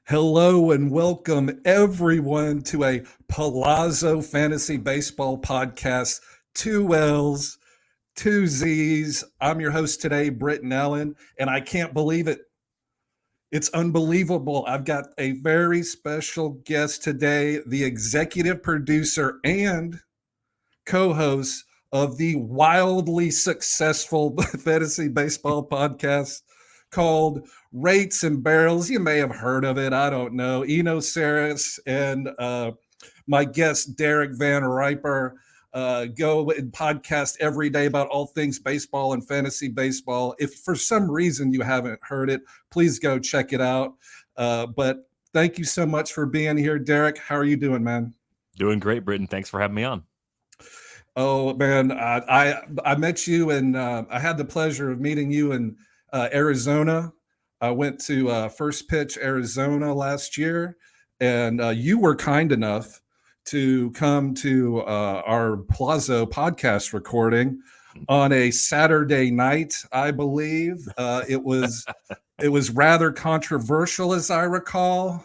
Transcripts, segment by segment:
Hello and welcome everyone to a Pallazzo Fantasy Baseball Podcast. Two L's, two Z's. I'm your host today, Britton Allan, and I can't believe it. It's unbelievable. I've got a very special guest today, the executive producer and co-host of the wildly successful fantasy baseball podcast called Rates and Barrels. You may have heard of it. I don't know. Eno Saris and my guest, Derek VanRiper, go and podcast every day about all things baseball and fantasy baseball. If for some reason you haven't heard it, please go check it out. But thank you so much for being here, Derek. How are you doing, man? Doing great, Britton. Thanks for having me on. Oh, man, I met you and I had the pleasure of meeting you in Arizona. I went to First Pitch, Arizona last year, and you were kind enough to come to our Pallazzo podcast recording on a Saturday night, I believe. It was rather controversial, as I recall.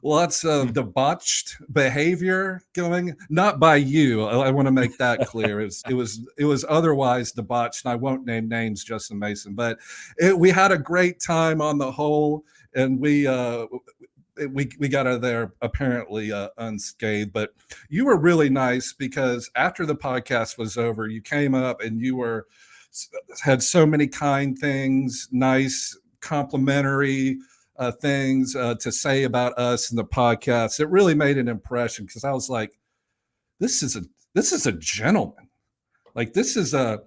Lots of debauched behavior going, not by you. I want to make that clear. It was otherwise debauched, and I won't name names, Justin Mason, but we had a great time on the whole, and we got out of there apparently unscathed. But you were really nice because after the podcast was over, you came up and you had so many kind things, nice, complimentary things to say about us in the podcast. It really made an impression because I was like, this is a gentleman. Like, this is a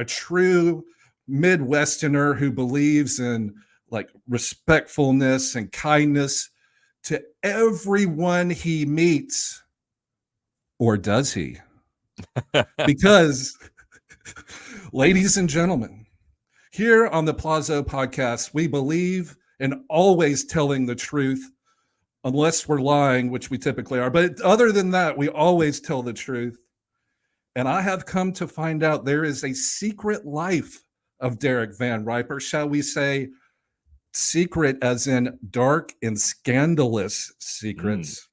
true Midwesterner who believes in like respectfulness and kindness to everyone he meets. Or does he? Because, ladies and gentlemen, here on the Pallazzo podcast, we believe and always telling the truth, unless we're lying, which we typically are. But other than that, we always tell the truth. And I have come to find out there is a secret life of Derek VanRiper, shall we say, secret as in dark and scandalous secrets.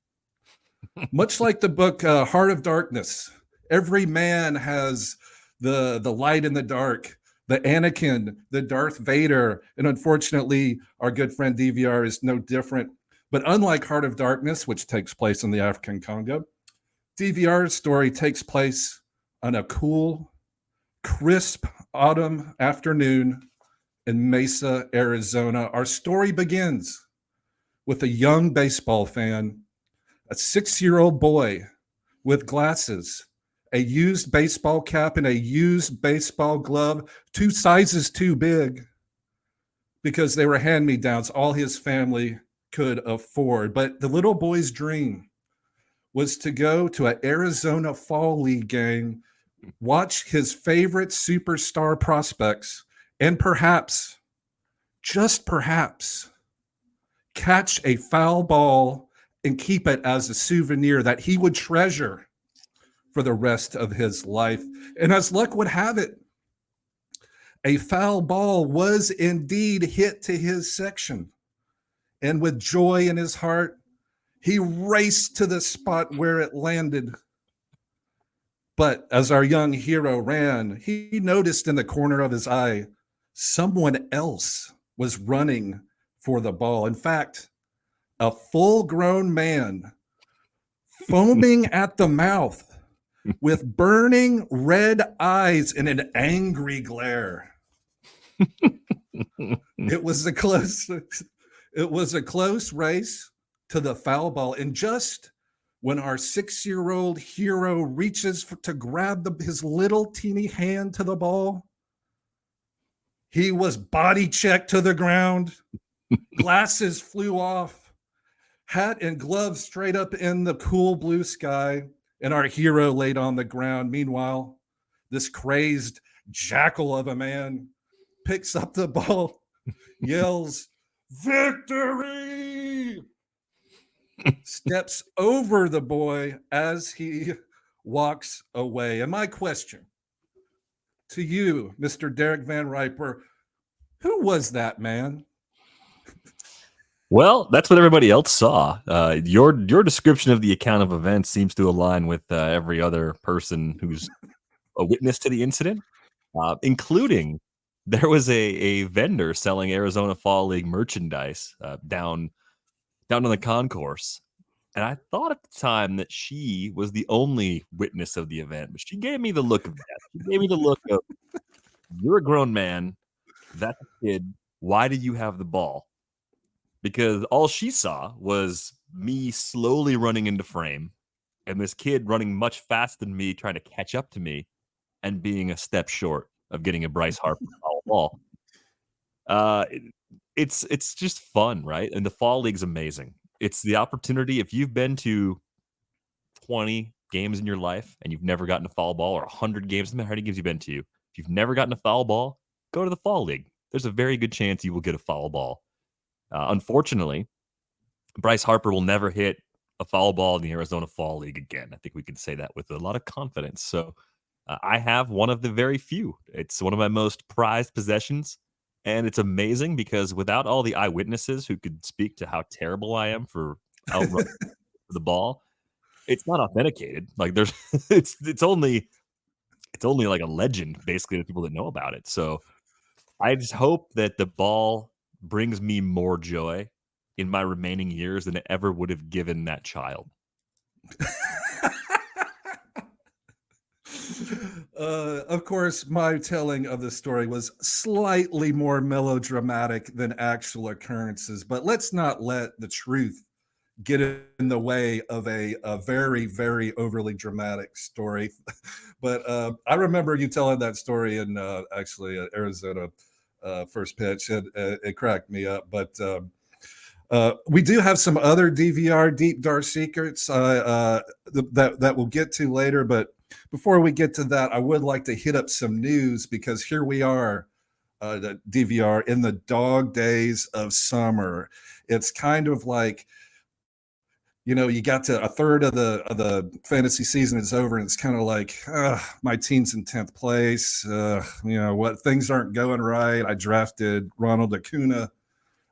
Much like the book Heart of Darkness, every man has the light in the dark, the Anakin, the Darth Vader, and unfortunately, our good friend DVR is no different. But unlike Heart of Darkness, which takes place in the African Congo, DVR's story takes place on a cool, crisp autumn afternoon in Mesa, Arizona. Our story begins with a young baseball fan, a 6-year-old boy with glasses, a used baseball cap and a used baseball glove, 2 sizes too big because they were hand-me-downs, all his family could afford. But the little boy's dream was to go to an Arizona Fall League game, watch his favorite superstar prospects, and perhaps, just perhaps, catch a foul ball and keep it as a souvenir that he would treasure for the rest of his life. And as luck would have it, a foul ball was indeed hit to his section. And with joy in his heart, he raced to the spot where it landed. But as our young hero ran, he noticed in the corner of his eye, someone else was running for the ball. In fact, a full-grown man, foaming at the mouth, with burning red eyes and an angry glare. It was a close race to the foul ball. And just when our 6-year-old hero reaches to grab his little teeny hand to the ball, he was body checked to the ground. Glasses flew off, hat and gloves straight up in the cool blue sky. And our hero laid on the ground. Meanwhile, this crazed jackal of a man picks up the ball, yells, "Victory!" steps over the boy as he walks away. And my question to you, Mr. Derek VanRiper, who was that man? Well, that's what everybody else saw. Your description of the account of events seems to align with every other person who's a witness to the incident, including there was a vendor selling Arizona Fall League merchandise down on the concourse. And I thought at the time that she was the only witness of the event, but she gave me the look of death. She gave me the look of, you're a grown man, that's a kid, why do you have the ball? Because all she saw was me slowly running into frame and this kid running much faster than me, trying to catch up to me and being a step short of getting a Bryce Harper foul ball. It's just fun, right? And the fall league's amazing. It's the opportunity. If you've been to 20 games in your life and you've never gotten a foul ball, or 100 games, no matter how many games you've been to, if you've never gotten a foul ball, go to the fall league. There's a very good chance you will get a foul ball. Unfortunately, Bryce Harper will never hit a foul ball in the Arizona Fall League again. I think we can say that with a lot of confidence. So I have one of the very few. It's one of my most prized possessions. And it's amazing because without all the eyewitnesses who could speak to how terrible I am for outrunning the ball, it's not authenticated. Like there's it's only like a legend basically to people that know about it. So I just hope that the ball brings me more joy in my remaining years than it ever would have given that child. Of course, my telling of the story was slightly more melodramatic than actual occurrences, but let's not let the truth get in the way of a very, very overly dramatic story. But I remember you telling that story in actually Arizona first pitch. It cracked me up. But we do have some other DVR deep dark secrets that we'll get to later. But before we get to that, I would like to hit up some news because here we are, the DVR in the dog days of summer. It's kind of like, you got to a third of the fantasy season is over, and it's kind of like, my team's in 10th place. What, things aren't going right. I drafted Ronald Acuna,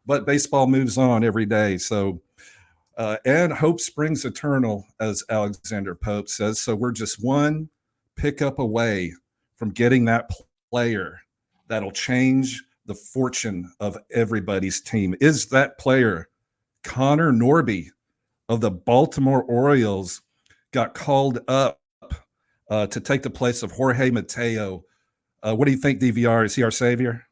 but baseball moves on every day. So, and hope springs eternal, as Alexander Pope says. So we're just one pickup away from getting that player that'll change the fortune of everybody's team. Is that player Connor Norby of the Baltimore Orioles? Got called up to take the place of Jorge Mateo. What do you think, DVR? Is he our savior?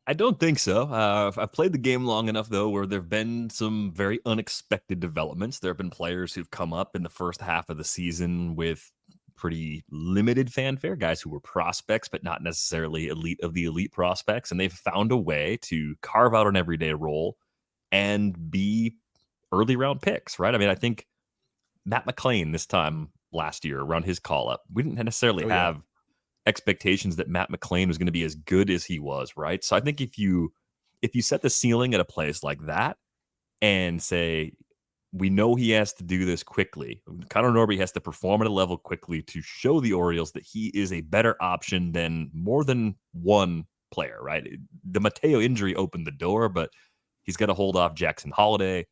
I don't think so. I've played the game long enough, though, where there have been some very unexpected developments. There have been players who've come up in the first half of the season with pretty limited fanfare, guys who were prospects, but not necessarily elite of the elite prospects. And they've found a way to carve out an everyday role and be early round picks, right? I mean, I think Matt McClain this time last year around his call up, we didn't necessarily have expectations that Matt McClain was going to be as good as he was, right? So I think if you set the ceiling at a place like that and say, we know he has to do this quickly, Connor Norby has to perform at a level quickly to show the Orioles that he is a better option than more than one player, right? The Mateo injury opened the door, but he's got to hold off Jackson Holiday.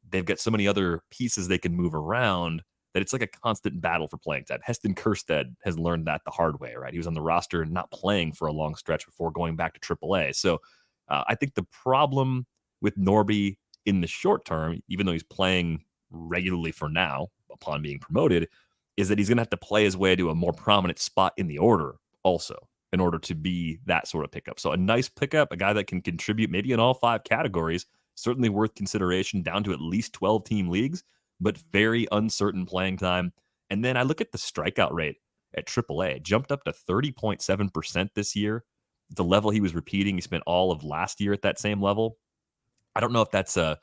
They've got so many other pieces they can move around that it's like a constant battle for playing time. Heston Kjerstad has learned that the hard way, right? He was on the roster and not playing for a long stretch before going back to AAA. So I think the problem with Norby in the short term, even though he's playing regularly for now upon being promoted, is that he's going to have to play his way to a more prominent spot in the order also in order to be that sort of pickup. So a nice pickup, a guy that can contribute maybe in all 5 categories, certainly worth consideration down to at least 12-team leagues, but very uncertain playing time. And then I look at the strikeout rate at AAA. It jumped up to 30.7% this year. The level he was repeating, he spent all of last year at that same level. I don't know if that's an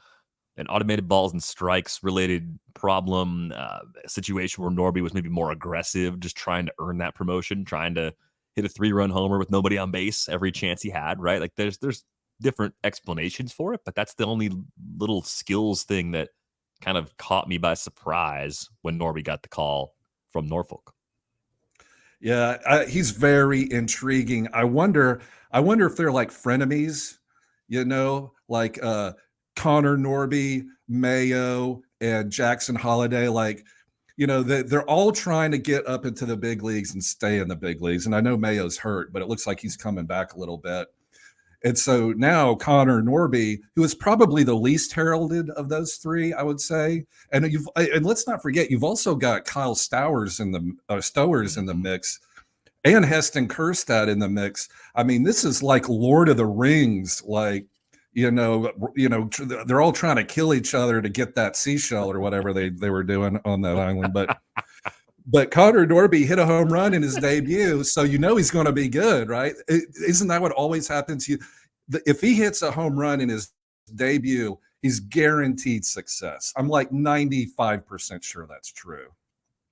automated balls and strikes related problem, a situation where Norby was maybe more aggressive, just trying to earn that promotion, trying to hit a 3-run homer with nobody on base every chance he had, right? Like there's different explanations for it, but that's the only little skills thing that kind of caught me by surprise when Norby got the call from Norfolk. Yeah, he's very intriguing. I wonder if they're like frenemies, like Connor Norby, Mayo, and Jackson Holiday, like, they're all trying to get up into the big leagues and stay in the big leagues. And I know Mayo's hurt, but it looks like he's coming back a little bit. And so now Connor Norby, who is probably the least heralded of those three, I would say. And let's not forget, you've also got Kyle Stowers in the mix, and Heston Kjerstad in the mix. I mean, this is like Lord of the Rings, like, they're all trying to kill each other to get that seashell or whatever they were doing on that island. But Connor Norby hit a home run in his debut, so he's going to be good, right? Isn't that what always happens? If he hits a home run in his debut, he's guaranteed success. I'm like 95% sure that's true.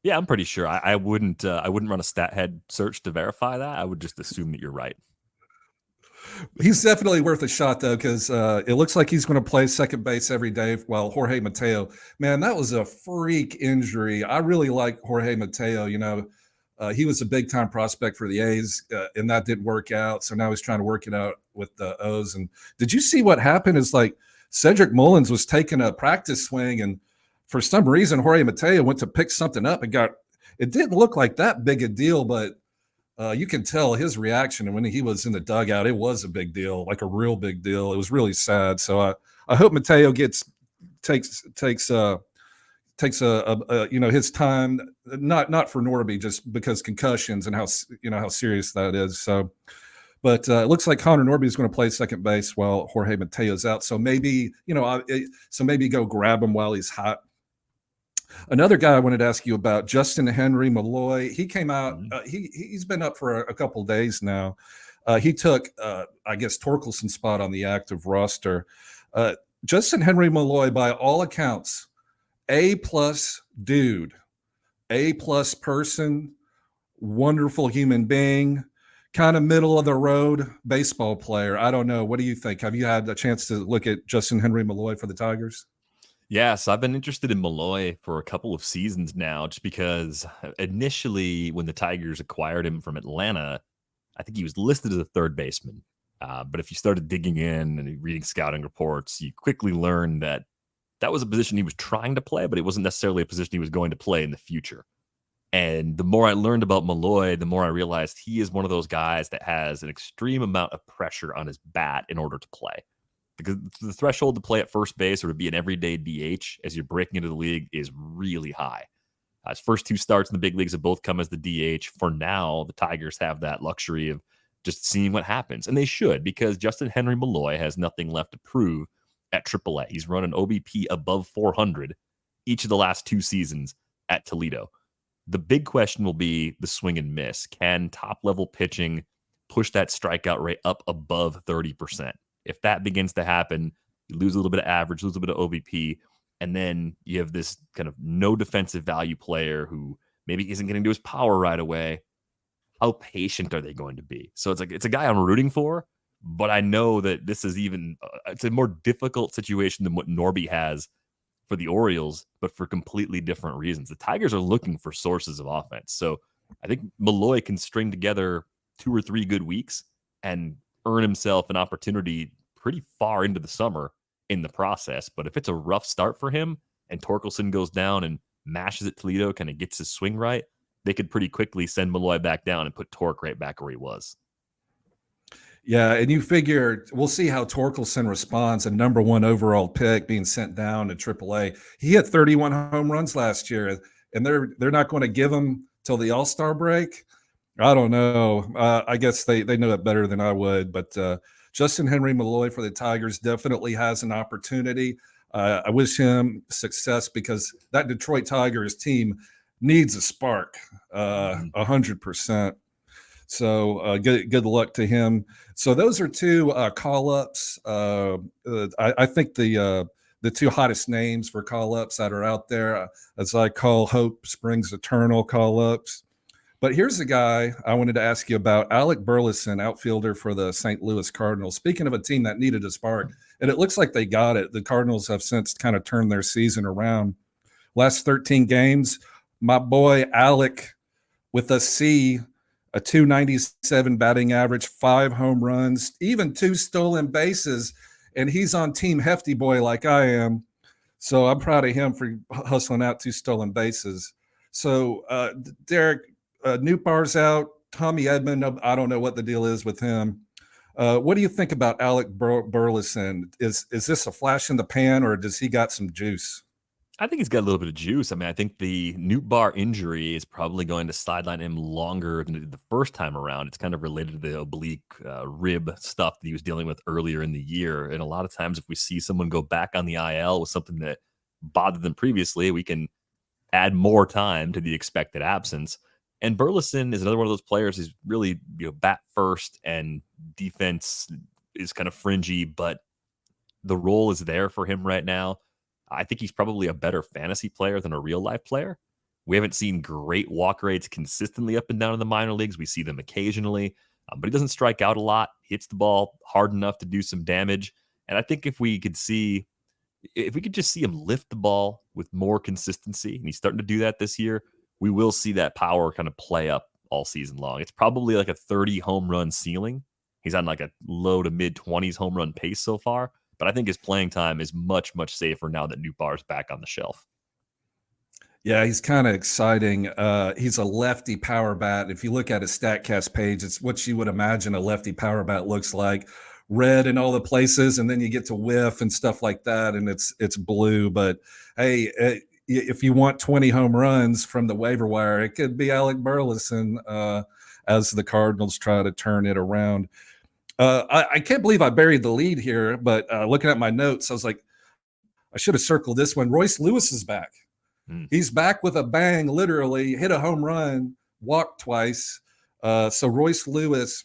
Yeah, I'm pretty sure. I wouldn't run a stat head search to verify that. I would just assume that you're right. He's definitely worth a shot, though, because it looks like he's going to play second base every day while Jorge Mateo, man, that was a freak injury. I really like Jorge Mateo. He was a big-time prospect for the A's, and that didn't work out. So now he's trying to work it out with the O's. And did you see what happened? Is like Cedric Mullins was taking a practice swing, and for some reason, Jorge Mateo went to pick something up and it didn't look like that big a deal, but you can tell his reaction. And when he was in the dugout, it was a big deal, like a real big deal. It was really sad. So I hope Mateo takes his time, not for Norby, just because concussions and how serious that is. So, but it looks like Connor Norby is going to play second base while Jorge Mateo's out. So maybe go grab him while he's hot. Another guy I wanted to ask you about, Justyn-Henry Malloy. He came out. He's been up for a couple of days now. He took, I guess, Torkelson's spot on the active roster. Justyn-Henry Malloy, by all accounts, A+ dude, A+ person, wonderful human being, kind of middle of the road baseball player. I don't know. What do you think? Have you had a chance to look at Justyn-Henry Malloy for the Tigers? Yes, I've been interested in Malloy for a couple of seasons now, just because initially when the Tigers acquired him from Atlanta, I think he was listed as a third baseman. But if you started digging in and reading scouting reports, you quickly learned that was a position he was trying to play, but it wasn't necessarily a position he was going to play in the future. And the more I learned about Malloy, the more I realized he is one of those guys that has an extreme amount of pressure on his bat in order to play. Because the threshold to play at first base or to be an everyday DH as you're breaking into the league is really high. His first two starts in the big leagues have both come as the DH. For now, the Tigers have that luxury of just seeing what happens. And they should, because Justyn-Henry Malloy has nothing left to prove at AAA. He's run an OBP above 400 each of the last two seasons at Toledo. The big question will be the swing and miss. Can top-level pitching push that strikeout rate up above 30%? If that begins to happen, you lose a little bit of average, lose a bit of OBP, and then you have this kind of no defensive value player who maybe isn't getting to his power right away. How patient are they going to be? So it's a guy I'm rooting for, but I know that this is it's a more difficult situation than what Norby has for the Orioles, but for completely different reasons. The Tigers are looking for sources of offense. So I think Malloy can string together 2 or 3 good weeks and earn himself an opportunity pretty far into the summer in the process. But if it's a rough start for him and Torkelson goes down and mashes at Toledo, kind of gets his swing right, they could pretty quickly send Malloy back down and put Torque right back where he was. Yeah, and you figure we'll see how Torkelson responds, a number 1 overall pick being sent down to AAA. He hit 31 home runs last year, and they're not going to give him till the All-Star break. I don't know. I guess they know it better than I would. But Justyn-Henry Malloy for the Tigers definitely has an opportunity. I wish him success because that Detroit Tigers team needs a spark, 100%. So good luck to him. So those are 2 call-ups. I think the 2 hottest names for call-ups that are out there, as I call Hope Springs Eternal call-ups. But here's a guy I wanted to ask you about, Alec Burleson, outfielder for the St. Louis Cardinals. Speaking of a team that needed a spark, and it looks like they got it. The Cardinals have since kind of turned their season around. Last 13 games, my boy Alec with a C, a .297 batting average, 5 home runs, even 2 stolen bases. and he's on Team Hefty Boy like I am. So I'm proud of him for hustling out 2 stolen bases. So Derek, Nootbaar's out. Tommy Edman, I don't know what the deal is with him. What do you think about Alec Burleson? Is this a flash in the pan, or does he got some juice? I think he's got a little bit of juice. I mean, I think the Nootbaar injury is probably going to sideline him longer than it did the first time around. It's kind of related to the oblique rib stuff that he was dealing with earlier in the year. And a lot of times, if we see someone go back on the IL with something that bothered them previously, we can add more time to the expected absence. And Burleson is another one of those players who's really, bat first, and defense is kind of fringy, but the role is there for him right now. I think he's probably a better fantasy player than a real life player. We haven't seen great walk rates consistently up and down in the minor leagues. We see them occasionally, but he doesn't strike out a lot. He hits the ball hard enough to do some damage. And I think if we could just see him lift the ball with more consistency, and he's starting to do that this year, we will see that power kind of play up all season long. It's probably like a 30 home run ceiling. He's on like a low to mid 20s home run pace so far. But I think his playing time is much, much safer now that Nootbaar's back on the shelf. Yeah, he's kind of exciting. He's a lefty power bat. If you look at his StatCast page, it's what you would imagine a lefty power bat looks like. Red in all the places, and then you get to whiff and stuff like that, and it's blue. But hey, if you want 20 home runs from the waiver wire, it could be Alec Burleson as the Cardinals try to turn it around. I can't believe I buried the lead here, but looking at my notes, I was like, I should have circled this one. Royce Lewis is back. He's back with a bang, literally hit a home run, walked twice. So Royce Lewis,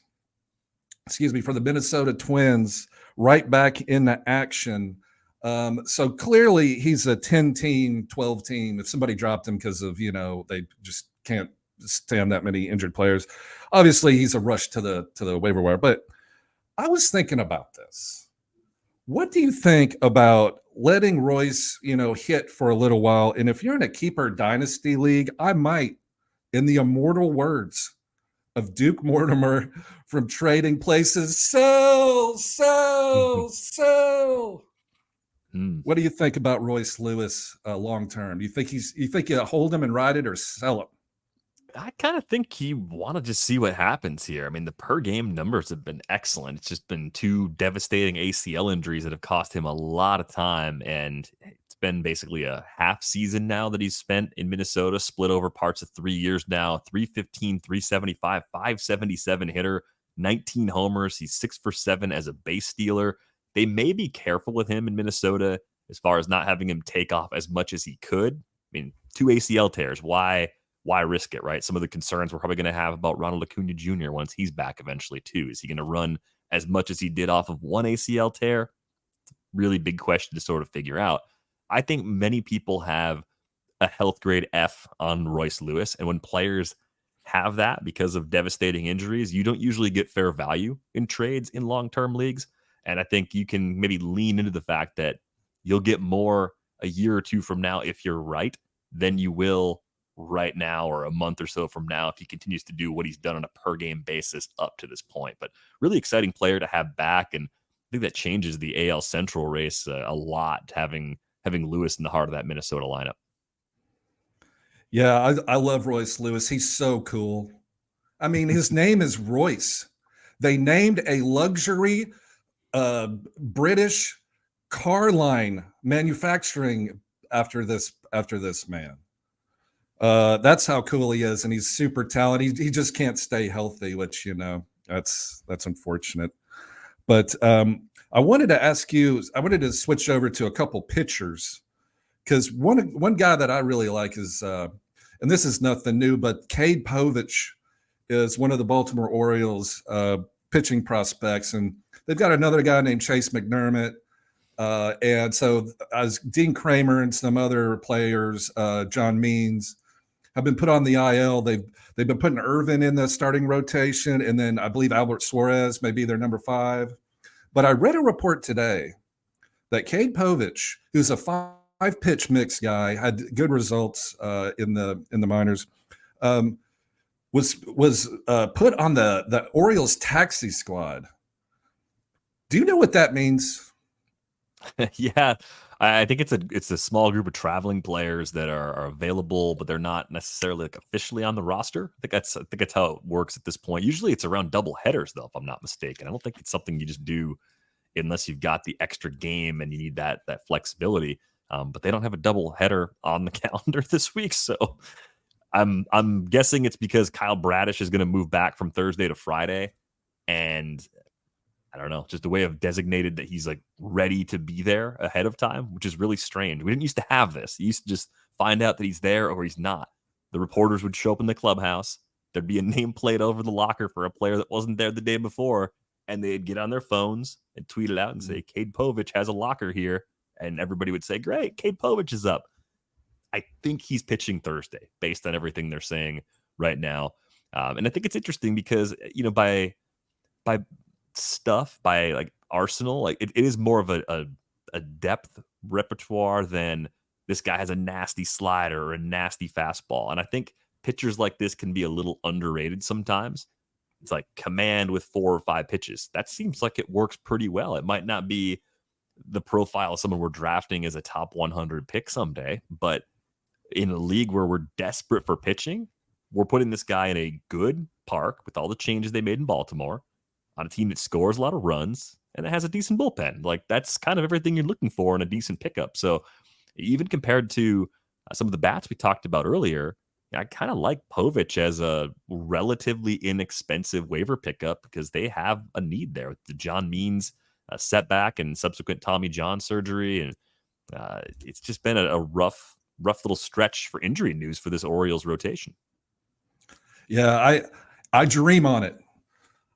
for the Minnesota Twins, right back into action. So clearly he's a 10-team, 12-team. If somebody dropped him because of, they just can't stand that many injured players. Obviously he's a rush to the waiver wire, but I was thinking about this. What do you think about letting Royce, hit for a little while? And if you're in a keeper dynasty league, I might, in the immortal words of Duke Mortimer from Trading Places, sell. What do you think about Royce Lewis long term? You think you hold him and ride it, or sell him? I kind of think you want to just see what happens here. I mean, the per game numbers have been excellent. It's just been 2 devastating ACL injuries that have cost him a lot of time. And it's been basically a half season now that he's spent in Minnesota, split over parts of 3 years now. 315, 375, 577 hitter, 19 homers. He's 6 for 7 as a base stealer. They may be careful with him in Minnesota as far as not having him take off as much as he could. I mean, 2 ACL tears. Why risk it, right? Some of the concerns we're probably going to have about Ronald Acuna Jr. once he's back eventually too. Is he going to run as much as he did off of 1 ACL tear? It's a really big question to sort of figure out. I think many people have a health grade F on Royce Lewis, and when players have that because of devastating injuries, you don't usually get fair value in trades in long-term leagues. And I think you can maybe lean into the fact that you'll get more a year or 2 from now if you're right than you will right now or a month or so from now if he continues to do what he's done on a per game basis up to this point. But really exciting player to have back, and I think that changes the AL Central race a lot, having Lewis in the heart of that Minnesota lineup. Yeah, I love Royce Lewis. He's so cool. I mean, his name is Royce. They named a luxury British car line manufacturing after this man. That's how cool he is, and he's super talented. He just can't stay healthy, which that's unfortunate. But I wanted to ask you. I wanted to switch over to a couple pitchers, because one guy that I really like is, and this is nothing new, but Cade Povich is one of the Baltimore Orioles pitching prospects, and they've got another guy named Chase McDermott. And so as Dean Kramer and some other players, John Means, have been put on the IL. They've been putting Irvin in the starting rotation, and then I believe Albert Suarez may be their number 5. But I read a report today that Cade Povich, who's a 5-pitch mix guy, had good results in the minors, was put on the Orioles taxi squad. Do you know what that means? Yeah, I think it's a small group of traveling players that are available, but they're not necessarily like officially on the roster. I think that's how it works at this point. Usually, it's around double headers, though, if I'm not mistaken. I don't think it's something you just do unless you've got the extra game and you need that flexibility. But they don't have a double header on the calendar this week, so I'm guessing it's because Kyle Bradish is going to move back from Thursday to Friday, and I don't know, just a way of designated that he's like ready to be there ahead of time, which is really strange. We didn't used to have this. You used to just find out that he's there or he's not. The reporters would show up in the clubhouse. There'd be a nameplate over the locker for a player that wasn't there the day before, and they'd get on their phones and tweet it out and say, Cade Povich has a locker here. And everybody would say, great, Cade Povich is up. I think he's pitching Thursday based on everything they're saying right now. And I think it's interesting because, by stuff, by like arsenal, like it is more of a depth repertoire than this guy has a nasty slider or a nasty fastball. And I think pitchers like this can be a little underrated sometimes. It's like command with 4 or 5 pitches. That seems like it works pretty well. It might not be the profile of someone we're drafting as a top 100 pick someday, but in a league where we're desperate for pitching, we're putting this guy in a good park with all the changes they made in Baltimore on a team that scores a lot of runs and it has a decent bullpen. Like that's kind of everything you're looking for in a decent pickup. So even compared to some of the bats we talked about earlier, I kind of like Povich as a relatively inexpensive waiver pickup because they have a need there with the John Means setback and subsequent Tommy John surgery. And it's just been a rough little stretch for injury news for this Orioles rotation. Yeah, I dream on it.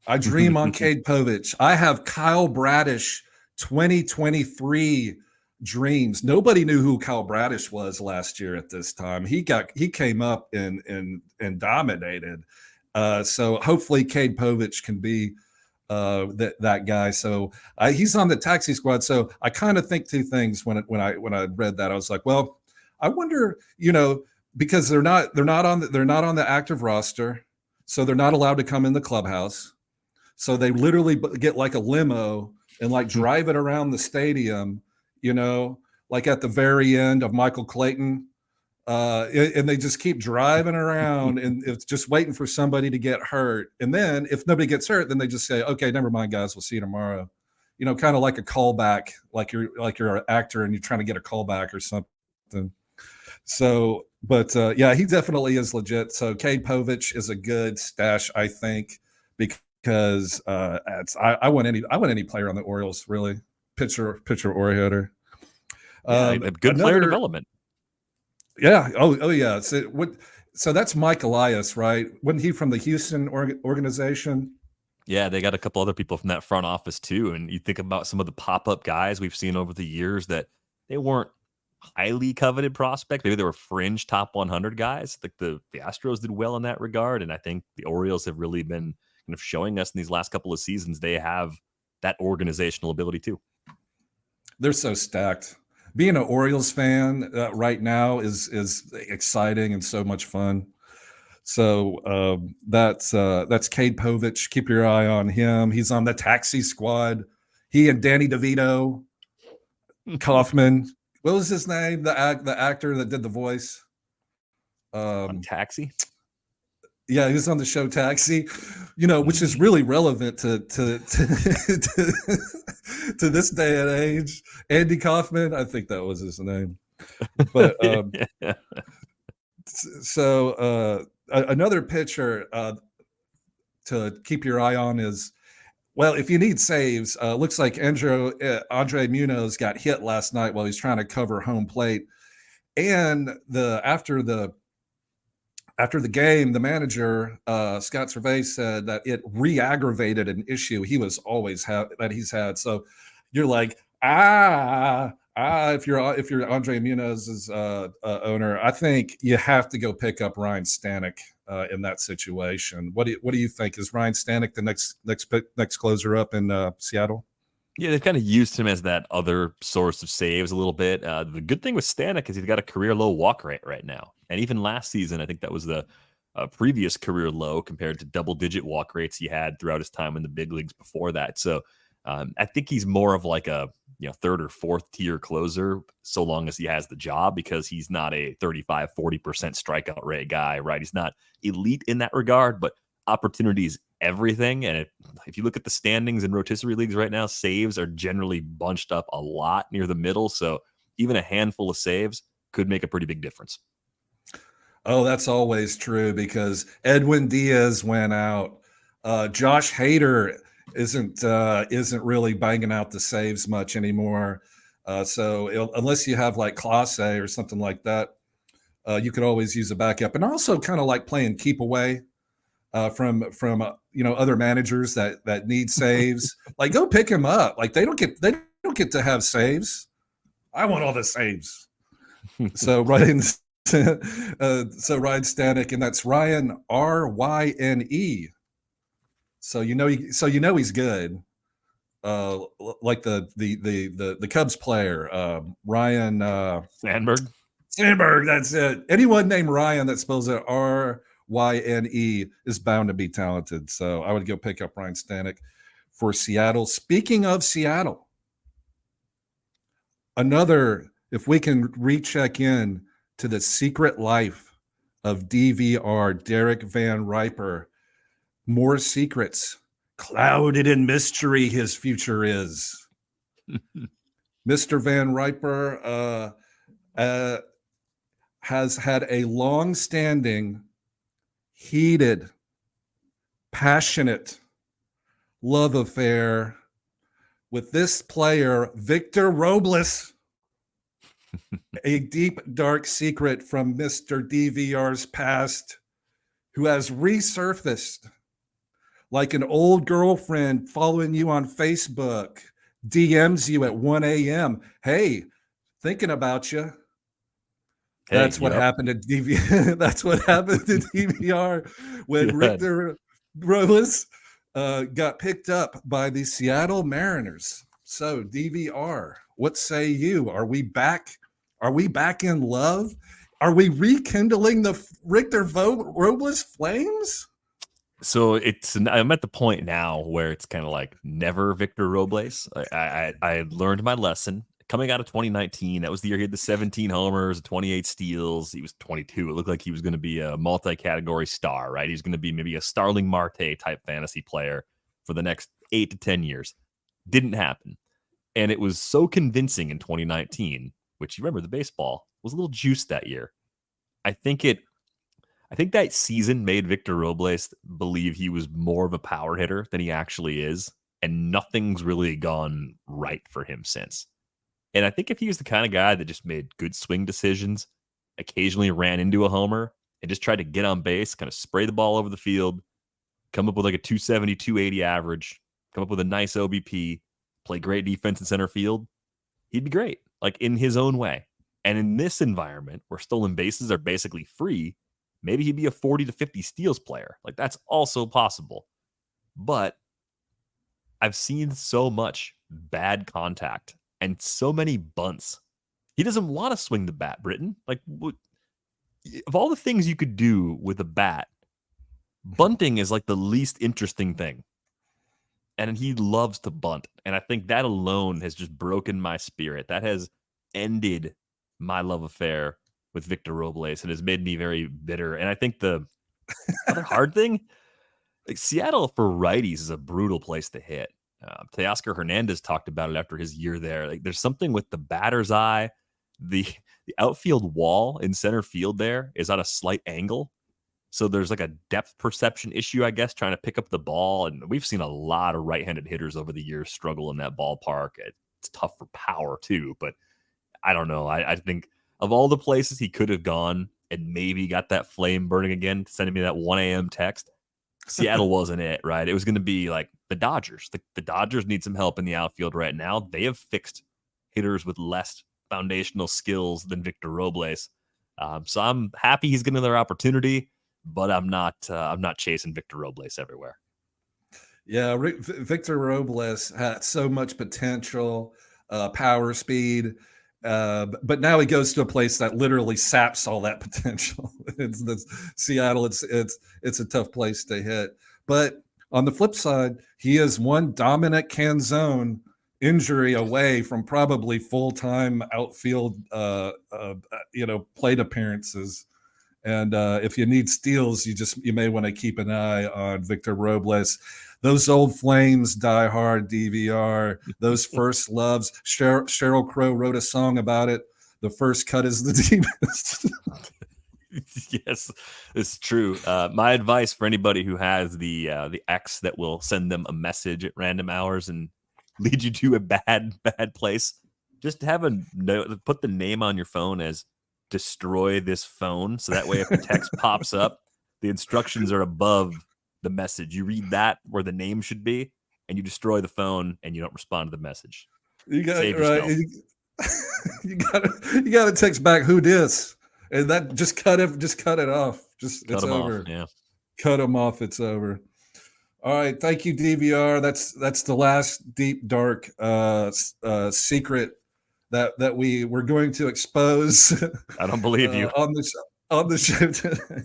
I dream on Cade Povich. I have Kyle Bradish 2023 dreams. Nobody knew who Kyle Bradish was last year at this time. He came up and dominated. So hopefully Cade Povich can be that guy. So he's on the taxi squad. So I kind of think two things when I read that. I was like, well, I wonder, because they're not on the active roster, so they're not allowed to come in the clubhouse. So they literally get like a limo and like drive it around the stadium, like at the very end of Michael Clayton. And they just keep driving around and it's just waiting for somebody to get hurt. And then if nobody gets hurt, then they just say, okay, never mind, guys, we'll see you tomorrow. Kind of like a callback, like you're an actor and you're trying to get a callback or something. So, but yeah, he definitely is legit. So Cade Povich is a good stash, I think, because I want any player on the Orioles, really, pitcher or hitter. Good player development. Yeah. Oh yeah. So that's Mike Elias, right? Wasn't he from the Houston organization? Yeah, they got a couple other people from that front office too. And you think about some of the pop-up guys we've seen over the years that they weren't highly coveted prospect. Maybe they were fringe top 100 guys. Like the Astros did well in that regard. And I think the Orioles have really been kind of showing us in these last couple of seasons they have that organizational ability too. They're so stacked. Being an Orioles fan right now is exciting and so much fun. So that's Cade Povich. Keep your eye on him. He's on the taxi squad. He and Danny DeVito, Kaufman. What was his name? The actor that did the voice. On Taxi. Yeah, he was on the show Taxi, which is really relevant to this day and age. Andy Kaufman, I think that was his name. But yeah. So another pitcher to keep your eye on is, well, if you need saves, looks like Andre Munoz got hit last night while he's trying to cover home plate, and after the game, the manager, Scott Cervais, said that it re-aggravated an issue he was always that he's had. So you're like, if you're Andre Munoz's owner, I think you have to go pick up Ryne Stanek in that situation. What do you think? Is Ryne Stanek the next closer up in Seattle? Yeah, they've kind of used him as that other source of saves a little bit. The good thing with Stanek is he's got a career low walk rate right now. And even last season, I think that was the previous career low compared to double-digit walk rates he had throughout his time in the big leagues before that. So I think he's more of like a third or fourth tier closer, so long as he has the job, because he's not a 35, 40% strikeout rate guy, right? He's not elite in that regard, but opportunity is everything. And if you look at the standings in rotisserie leagues right now, saves are generally bunched up a lot near the middle. So even a handful of saves could make a pretty big difference. Oh, that's always true, because Edwin Diaz went out. Josh Hader isn't really banging out the saves much anymore. So unless you have like Clase or something like that, you could always use a backup. And also kind of like playing keep away from other managers that need saves. Like, go pick him up. Like, they don't get to have saves. I want all the saves. So Ryne Stanek, and that's Ryan Ryne. So he's good. Like the Cubs player, Ryan Sandberg. That's it. Anyone named Ryan that spells it Ryne is bound to be talented. So I would go pick up Ryne Stanek for Seattle. Speaking of Seattle, if we can recheck in to the secret life of DVR, Derek VanRiper, more secrets. Clouded in mystery his future is. Mr. VanRiper has had a long-standing, heated, passionate love affair with this player, Victor Robles. A deep, dark secret from Mr. DVR's past, who has resurfaced like an old girlfriend following you on Facebook, DMs you at 1 a.m. Hey, thinking about you. That's what happened to DVR. That's what happened to DVR when Victor Robles got picked up by the Seattle Mariners. So DVR, what say you? Are we back? Are we back in love? Are we rekindling the Victor Robles flames? So I'm at the point now where it's kind of like never Victor Robles. I learned my lesson coming out of 2019. That was the year he had the 17 homers, 28 steals. He was 22. It looked like he was going to be a multi-category star, right? He's going to be maybe a Starling Marte type fantasy player for the next 8 to 10 years. Didn't happen. And it was so convincing in 2019, which you remember the baseball was a little juiced that year. I think that season made Victor Robles believe he was more of a power hitter than he actually is, and nothing's really gone right for him since. And I think if he was the kind of guy that just made good swing decisions, occasionally ran into a homer, and just tried to get on base, kind of spray the ball over the field, come up with like a 270, 280 average, come up with a nice OBP, play great defense in center field, he'd be great, like in his own way. And in this environment where stolen bases are basically free, maybe he'd be a 40 to 50 steals player. Like, that's also possible. But I've seen so much bad contact and so many bunts. He doesn't want to swing the bat, Britton. Like, of all the things you could do with a bat, bunting is like the least interesting thing. And he loves to bunt. And I think that alone has just broken my spirit. That has ended my love affair with Victor Robles and has made me very bitter. And I think the other hard thing, like, Seattle for righties is a brutal place to hit. Teoscar Hernandez talked about it after his year there. Like, there's something with the batter's eye. The outfield wall in center field there is at a slight angle. So there's like a depth perception issue, I guess, trying to pick up the ball. And we've seen a lot of right-handed hitters over the years struggle in that ballpark. It's tough for power too, but I don't know. I think of all the places he could have gone and maybe got that flame burning again, sending me that 1 a.m. text, Seattle wasn't it, right? It was going to be like the Dodgers. The Dodgers need some help in the outfield right now. They have fixed hitters with less foundational skills than Victor Robles. So I'm happy he's getting another opportunity, but I'm not chasing Victor Robles everywhere. Yeah, Victor Robles had so much potential, power, speed, but now he goes to a place that literally saps all that potential. It's Seattle. It's a tough place to hit. But on the flip side, he is one Dominic Canzone injury away from probably full-time outfield, plate appearances. And if you need steals, you may want to keep an eye on Victor Robles. Those old flames die hard, DVR. Those first loves. Sheryl Crow wrote a song about it. The first cut is the deepest. Yes, it's true. My advice for anybody who has the X that will send them a message at random hours and lead you to a bad place, just have a note, put the name on your phone as destroy this phone, so that way if a text pops up, the instructions are above the message. You read that where the name should be, and you destroy the phone, and you don't respond to the message. You got Save right. yourself. you got to text back who dis, and that just cut it off. Just Cut it's them over. off. Yeah, Cut them off. It's over. All right, thank you, DVR. That's the last deep dark secret that we're going to expose. I don't believe you on the show today.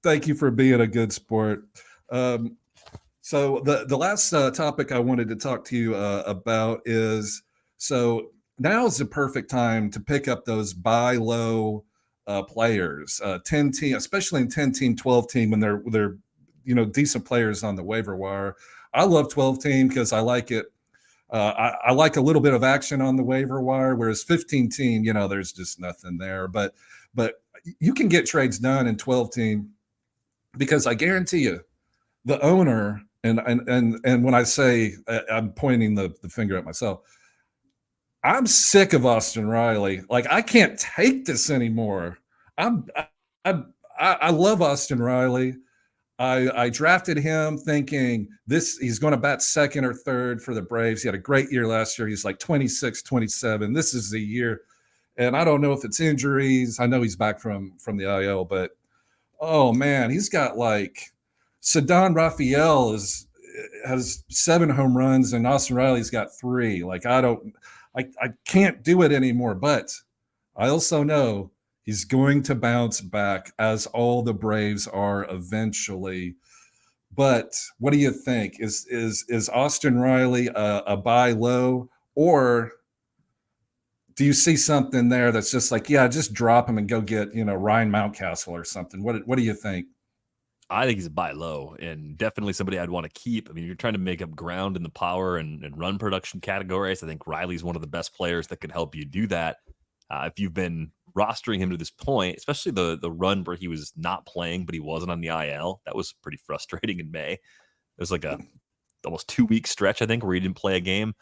Thank you for being a good sport. So the last topic I wanted to talk to you about is, so now is the perfect time to pick up those buy low players, 10 team, especially in 10 team, 12 team when they're decent players on the waiver wire. I love 12 team because I like it. I like a little bit of action on the waiver wire, whereas 15 team, there's just nothing there. But you can get trades done in 12 team because I guarantee you, the owner and when I say I'm pointing the finger at myself, I'm sick of Austin Riley. Like, I can't take this anymore. I love Austin Riley. I drafted him thinking he's going to bat second or third for the Braves. He had a great year last year. He's like 26, 27. This is the year. And I don't know if it's injuries. I know he's back from the IL, but oh man, he's got like Ceddanne Raphael has 7 home runs and Austin Riley's got 3. Like, I can't do it anymore. But I also know he's going to bounce back, as all the Braves are eventually. But what do you think? Is Austin Riley a buy low, or do you see something there that's just like, yeah, just drop him and go get Ryan Mountcastle or something? What do you think? I think he's a buy low, and definitely somebody I'd want to keep. I mean, you're trying to make up ground in the power and run production categories. I think Riley's one of the best players that could help you do that. If you've been rostering him to this point, especially the run where he was not playing, but he wasn't on the IL, that was pretty frustrating in May. It was like a almost 2-week stretch, I think, where he didn't play a game.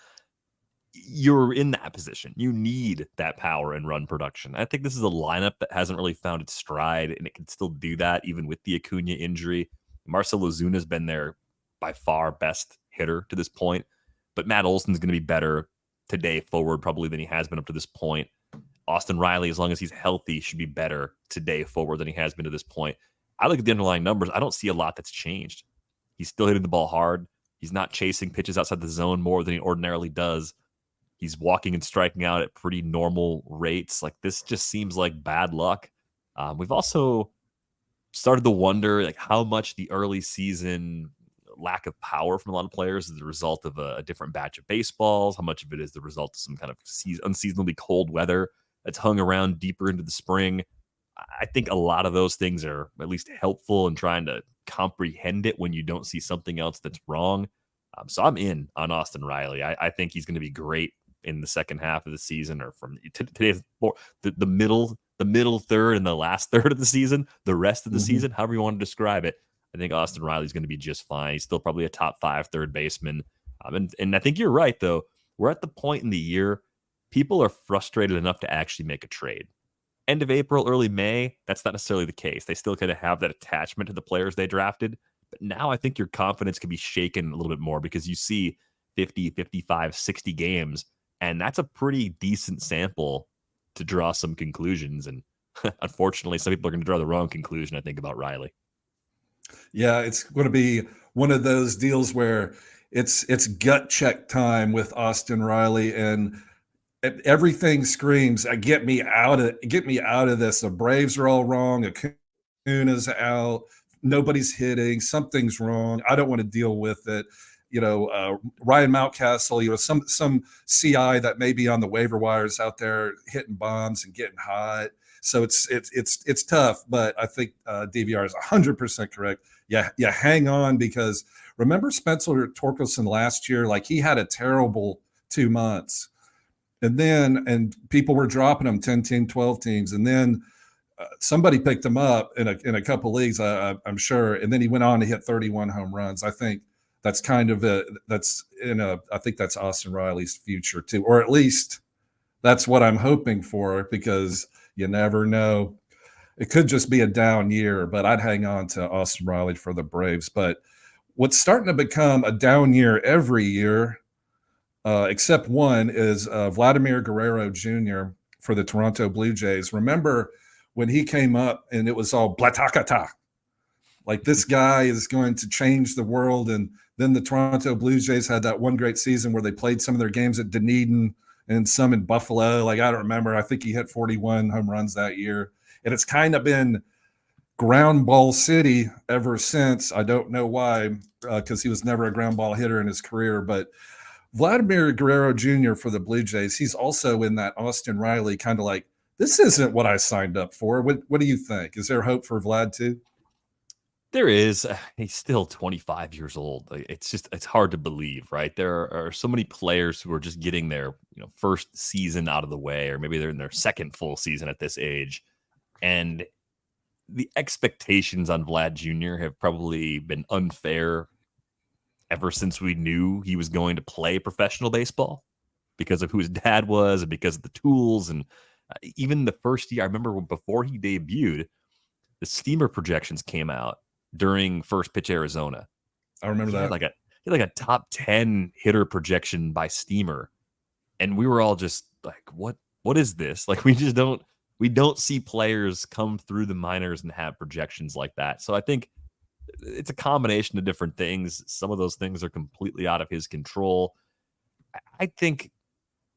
You're in that position. You need that power and run production. I think this is a lineup that hasn't really found its stride, and it can still do that even with the Acuna injury. Marcell Ozuna's been their by far best hitter to this point, but Matt Olson's going to be better today forward probably than he has been up to this point. Austin Riley, as long as he's healthy, should be better today forward than he has been to this point. I look at the underlying numbers. I don't see a lot that's changed. He's still hitting the ball hard. He's not chasing pitches outside the zone more than he ordinarily does. He's walking and striking out at pretty normal rates. Like, this just seems like bad luck. We've also started to wonder like how much the early season lack of power from a lot of players is the result of a different batch of baseballs. How much of it is the result of some kind of unseasonably cold weather that's hung around deeper into the spring. I think a lot of those things are at least helpful in trying to comprehend it when you don't see something else that's wrong. So I'm in on Austin Riley. I think he's going to be great in the second half of the season, or from today's the middle third and the last third of the season, the rest of the season, however you want to describe it. I think Austin Riley's going to be just fine. He's still probably a top 5 third baseman. And I think you're right, though. We're at the point in the year people are frustrated enough to actually make a trade. End of April, early May, that's not necessarily the case. They still kind of have that attachment to the players they drafted. But now I think your confidence can be shaken a little bit more because you see 50, 55, 60 games, and that's a pretty decent sample to draw some conclusions. And unfortunately, some people are going to draw the wrong conclusion, I think, about Riley. Yeah, it's going to be one of those deals where it's gut check time with Austin Riley, and everything screams, get me out of this. The Braves are all wrong. Acuna's out. nobody's hitting, something's wrong. I don't want to deal with it. Ryan Mountcastle, some CI that may be on the waiver wires out there hitting bombs and getting hot. So it's tough, but I think DVR is 100% correct. Yeah, hang on, because remember Spencer Torkelson last year? Like, he had a terrible 2 months, and people were dropping him 10 team, 12 teams, and then somebody picked him up in a couple leagues, I'm sure, and then he went on to hit 31 home runs. I think that's I think that's Austin Riley's future too, or at least that's what I'm hoping for, because you never know. It could just be a down year, but I'd hang on to Austin Riley for the Braves. But what's starting to become a down year every year, except one, is Vladimir Guerrero Jr. for the Toronto Blue Jays. Remember when he came up and it was all blatakata, like this guy is going to change the world. And then the Toronto Blue Jays had that one great season where they played some of their games at Dunedin and some in Buffalo. Like, I don't remember. I think he hit 41 home runs that year. And it's kind of been ground ball city ever since. I don't know why, because he was never a ground ball hitter in his career. But Vladimir Guerrero Jr. for the Blue Jays, he's also in that Austin Riley kind of like, this isn't what I signed up for. What do you think? Is there hope for Vlad too? There is. He's still 25 years old. It's hard to believe, right? There are so many players who are just getting their first season out of the way, or maybe they're in their second full season at this age. And the expectations on Vlad Jr. have probably been unfair ever since we knew he was going to play professional baseball, because of who his dad was and because of the tools. And even the first year, I remember before he debuted, the Steamer projections came out during First Pitch Arizona. I remember that. He had like a top 10 hitter projection by Steamer. And we were all just like, what is this? Like, we don't see players come through the minors and have projections like that. So I think it's a combination of different things. Some of those things are completely out of his control. I think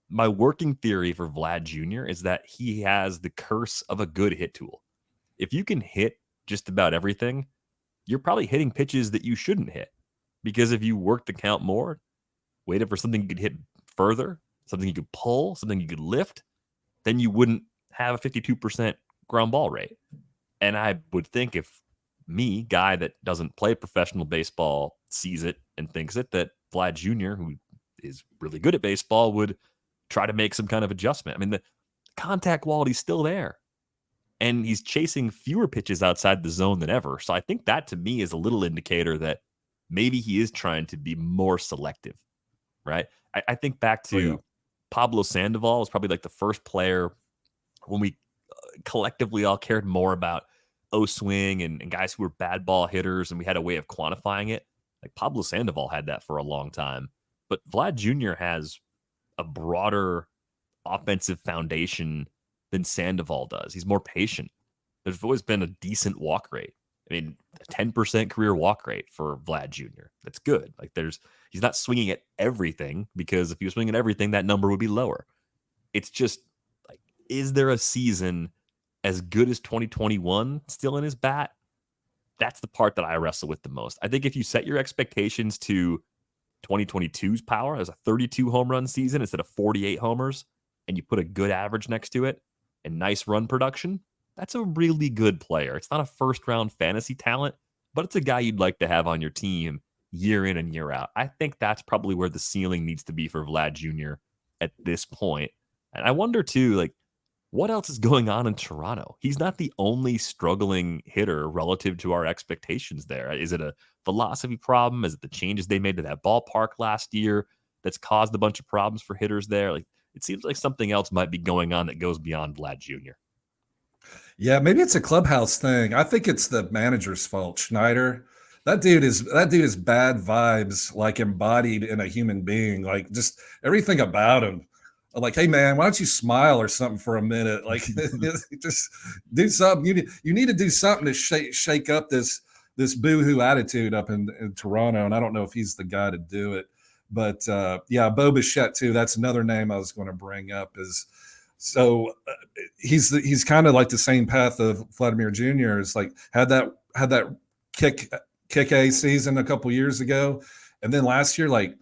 my working theory for Vlad Jr. is that he has the curse of a good hit tool. If you can hit just about everything, you're probably hitting pitches that you shouldn't hit, because if you work the count more, waited for something you could hit further, something you could pull, something you could lift, then you wouldn't have a 52% ground ball rate. And I would think, if me, guy that doesn't play professional baseball, sees it and thinks it, that Vlad Jr., who is really good at baseball, would try to make some kind of adjustment. I mean, the contact quality's still there, and he's chasing fewer pitches outside the zone than ever. So I think that, to me, is a little indicator that maybe he is trying to be more selective, right? I think back to Pablo Sandoval was probably like the first player when we collectively all cared more about O-swing and guys who were bad ball hitters, and we had a way of quantifying it. Like, Pablo Sandoval had that for a long time. But Vlad Jr. has a broader offensive foundation than Sandoval does. He's more patient. There's always been a decent walk rate. I mean, a 10% career walk rate for Vlad Jr. That's good. Like, he's not swinging at everything, because if he was swinging at everything, that number would be lower. It's just like, is there a season as good as 2021 still in his bat? That's the part that I wrestle with the most. I think if you set your expectations to 2022's power as a 32 home run season instead of 48 homers, and you put a good average next to it and nice run production, that's a really good player. It's not a first round fantasy talent, but it's a guy you'd like to have on your team year in and year out. I think that's probably where the ceiling needs to be for Vlad Jr. at this point. And I wonder too, like, what else is going on in Toronto? He's not the only struggling hitter relative to our expectations there. Is it a philosophy problem? Is it the changes they made to that ballpark last year that's caused a bunch of problems for hitters there? Like, it seems like something else might be going on that goes beyond Vlad Jr. Yeah, maybe it's a clubhouse thing. I think it's the manager's fault. Schneider, that dude is bad vibes, like embodied in a human being. Like, just everything about him. Like, hey man, why don't you smile or something for a minute? Like, just do something. You need to do something to shake up this boohoo attitude up in Toronto. And I don't know if he's the guy to do it. But yeah, Bo Bichette too. That's another name I was going to bring up. He's kind of like the same path of Vladimir Jr. Is like had that kick a season a couple years ago, and then last year, like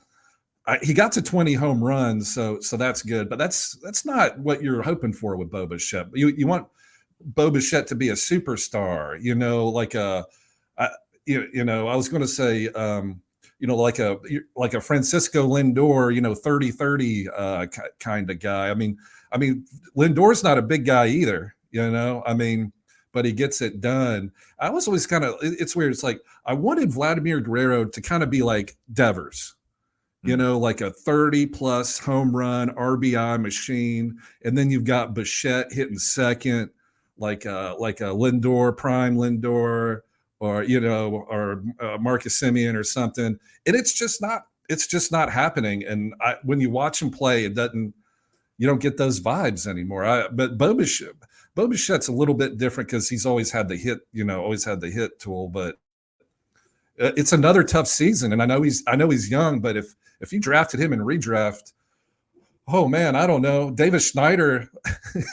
he got to 20 home runs, so that's good. But that's not what you're hoping for with Bo Bichette. You want Bo Bichette to be a superstar, like I was going to say, like a Francisco Lindor, 30-30 kind of guy. I mean, Lindor's not a big guy either, but he gets it done. I was always it's weird. It's like I wanted Vladimir Guerrero to kind of be like Devers, like a 30-plus home run RBI machine, and then you've got Bichette hitting second, like a Lindor, prime Lindor, or Marcus Semien or something, and it's just not happening. And when you watch him play, you don't get those vibes anymore. But Bo Bichette's a little bit different because he's always had the hit tool. But it's another tough season, and I know he's young, but if you drafted him in redraft, oh man, I don't know. Davis Schneider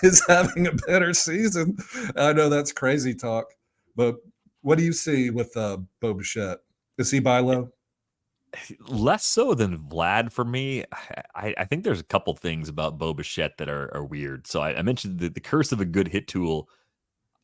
is having a better season. I know that's crazy talk, but what do you see with Bo Bichette? Is he buy low? Less so than Vlad for me. I think there's a couple things about Bo Bichette that are weird. So I mentioned the curse of a good hit tool.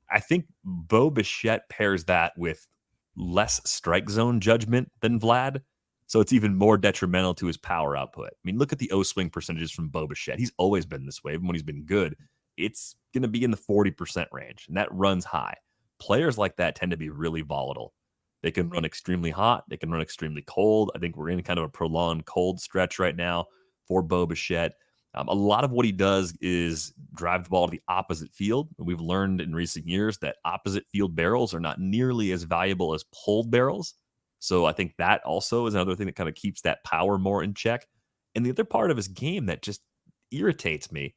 I think Bo Bichette pairs that with less strike zone judgment than Vlad. So it's even more detrimental to his power output. I mean, look at the O-swing percentages from Bo Bichette. He's always been this way. Even when he's been good, it's going to be in the 40% range, and that runs high. Players like that tend to be really volatile. They can run extremely hot. They can run extremely cold. I think we're in kind of a prolonged cold stretch right now for Bo Bichette. A lot of what he does is drive the ball to the opposite field. We've learned in recent years that opposite field barrels are not nearly as valuable as pulled barrels. So I think that also is another thing that kind of keeps that power more in check. And the other part of his game that just irritates me,